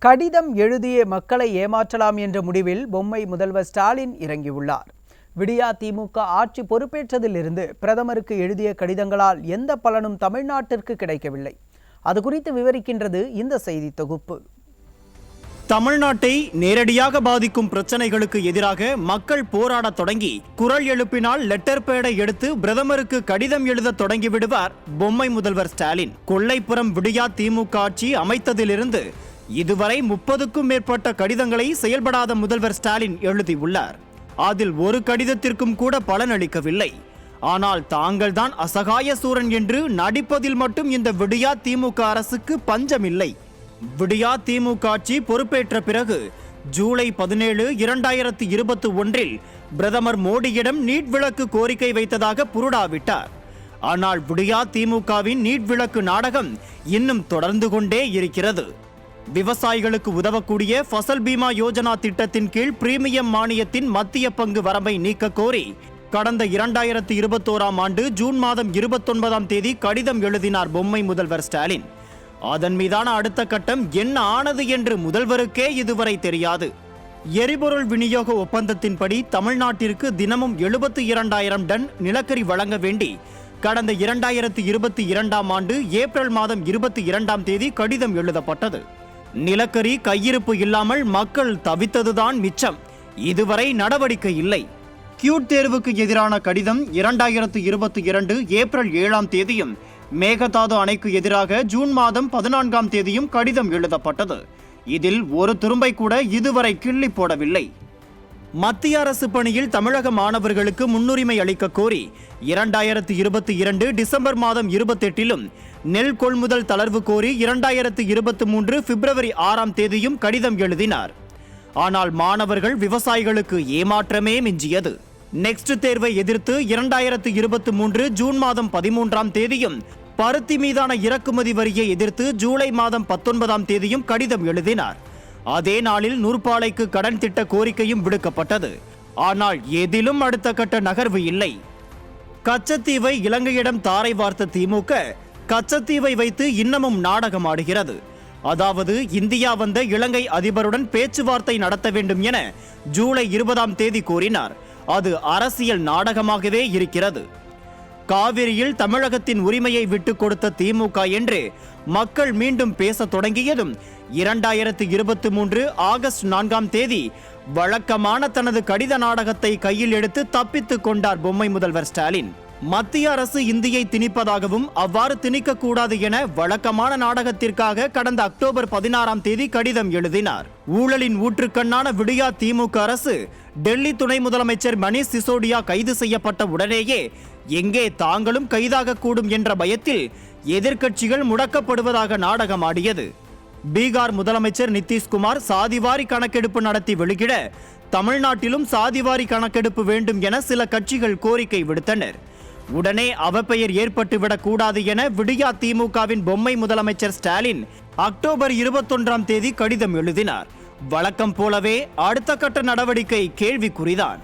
கடிதம் எழுதிய மக்களை ஏமாற்றலாம் என்ற முடிவில் பொம்மை முதல்வர் ஸ்டாலின் இறங்கியுள்ளார். விடியா திமுக ஆட்சி பொறுப்பேற்றதிலிருந்து பிரதமருக்கு எழுதிய கடிதங்களால் எந்த பலனும் தமிழ்நாட்டிற்கு கிடைக்கவில்லை. அது குறித்து விவரிக்கின்றது இந்த செய்தி தொகுப்பு. தமிழ்நாட்டை நேரடியாக பாதிக்கும் பிரச்சனைகளுக்கு எதிராக மக்கள் போராட தொடங்கி குரல் எழுப்பினால் லெட்டர் பேடை எடுத்து பிரதமருக்கு கடிதம் எழுத தொடங்கிவிடுவார் பொம்மை முதல்வர் ஸ்டாலின். கொல்லைப்புறம் விடியா திமுக ஆட்சி அமைத்ததிலிருந்து இதுவரை 30க்கும் மேற்பட்ட கடிதங்களை செயல்படாத முதல்வர் ஸ்டாலின் எழுதியுள்ளார். அதில் ஒரு கடிதத்திற்கும் கூட பலனளிக்கவில்லை. ஆனால் தாங்கள் தான் அசகாய சூரன் என்று நடிப்பதில் மட்டும் இந்த விடியா திமுக அரசுக்கு பஞ்சமில்லை. விடியா திமுக ஆட்சி பொறுப்பேற்ற பிறகு ஜூலை 17, 2021 பிரதமர் மோடியிடம் நீட் விலக்கு கோரிக்கை வைத்ததாக புருடாவிட்டார். ஆனால் விடியா திமுகவின் நீட் விலக்கு நாடகம் இன்னும் தொடர்ந்து கொண்டே இருக்கிறது. விவசாயிகளுக்கு உதவக்கூடிய ஃபசல் பீமா யோஜனா திட்டத்தின் கீழ் பிரீமியம் மானியத்தின் மத்திய பங்கு வரம்பை நீக்க கோரி கடந்த 2021 ஆண்டு ஜூன் மாதம் 29ஆம் தேதி கடிதம் எழுதினார் பொம்மை முதல்வர் ஸ்டாலின். அதன் மீதான அடுத்த கட்டம் என்ன ஆனது என்று முதல்வருக்கே இதுவரை தெரியாது. எரிபொருள் விநியோக ஒப்பந்தத்தின்படி தமிழ்நாட்டிற்கு தினமும் 72,000 டன் நிலக்கரி வழங்க வேண்டி கடந்த 2022ஆம் ஆண்டு ஏப்ரல் மாதம் 22ஆம் தேதி கடிதம் எழுதப்பட்டது. நிலக்கரி கையிருப்பு இல்லாமல் மக்கள் தவித்ததுதான் மிச்சம். இதுவரை நடவடிக்கை இல்லை. கியூட் தேர்வுக்கு எதிரான கடிதம் 2022 ஏப்ரல் 7ஆம் தேதியும், மேகதாது அணைக்கு எதிராக ஜூன் மாதம் 14ஆம் தேதியும் கடிதம் எழுதப்பட்டது. இதில் ஒரு துரும்பை கூட இதுவரை கிள்ளி போடவில்லை. மத்திய அரசு பணியில் தமிழக மாணவர்களுக்கு முன்னுரிமை அளிக்க கோரி 2022 டிசம்பர் மாதம் 28லும், நெல் கொள்முதல் தளர்வு கோரி 2023 பிப்ரவரி 6ஆம் தேதியும் கடிதம் எழுதினார். ஆனால் மாணவர்கள் விவசாயிகளுக்கு ஏமாற்றமே மிஞ்சியது. நெக்ஸ்ட் தேர்வை எதிர்த்து 2023 ஜூன் மாதம் 13ஆம் தேதியும், பருத்தி மீதான இறக்குமதி வரியை எதிர்த்து ஜூலை மாதம் 19ஆம் தேதியும் கடிதம் எழுதினார். அதே நாளில் நூற்பாலைக்கு கடன் திட்ட கோரிக்கையும் விடுக்கப்பட்டது. ஆனால் எதிலும் அடுத்த கட்ட நகர்வு இல்லை. கச்சத்தீவை இலங்கையிடம் தாரை வார்த்த திமுக கச்சத்தீவை வைத்து இன்னமும் நாடகம் ஆடுகிறது. அதாவது இந்தியா வந்த இலங்கை அதிபருடன் பேச்சுவார்த்தை நடத்த வேண்டும் என ஜூலை 20ஆம் தேதி கூறினார். அது அரசியல் நாடகமாகவே இருக்கிறது. காவிரியில் தமிழகத்தின் உரிமையை விட்டுக் கொடுத்த திமுக என்று மக்கள் மீண்டும் பேச தொடங்கியதும் 2023 ஆகஸ்ட் 4ஆம் தேதி வழக்கமான தனது கடித நாடகத்தை கையில் எடுத்து தப்பித்துக் கொண்டார் பொம்மை முதல்வர் ஸ்டாலின். மத்திய அரசு இந்தியை திணிப்பதாகவும் அவ்வாறு திணிக்க கூடாது என வழக்கமான நாடகத்திற்காக கடந்த அக்டோபர் 16ஆம் தேதி கடிதம் எழுதினார். ஊழலின் ஊற்றுக்கண்ணான விடியா திமுக அரசு டெல்லி துணை முதலமைச்சர் மணீஷ் சிசோடியா கைது செய்யப்பட்ட உடனேயே எங்கே தாங்களும் கைதாக கூடும் என்ற பயத்தில் எதிர்க்கட்சிகள் முடக்கப்படுவதாக நாடகம் ஆடியது. பீகார் முதலமைச்சர் நிதிஷ்குமார் சாதிவாரி கணக்கெடுப்பு நடத்தி வெளியிட தமிழ்நாட்டிலும் சாதிவாரி கணக்கெடுப்பு வேண்டும் என சில கட்சிகள் கோரிக்கை விடுத்தனர். உடனே அவப்பெயர் ஏற்பட்டுவிடக் கூடாது என விடியா திமுகவின் பொம்மை முதலமைச்சர் ஸ்டாலின் அக்டோபர் 21ஆம் தேதி கடிதம் எழுதினார். வழக்கம் போலவே அடுத்த கட்ட நடவடிக்கை கேள்விக்குறிதான்.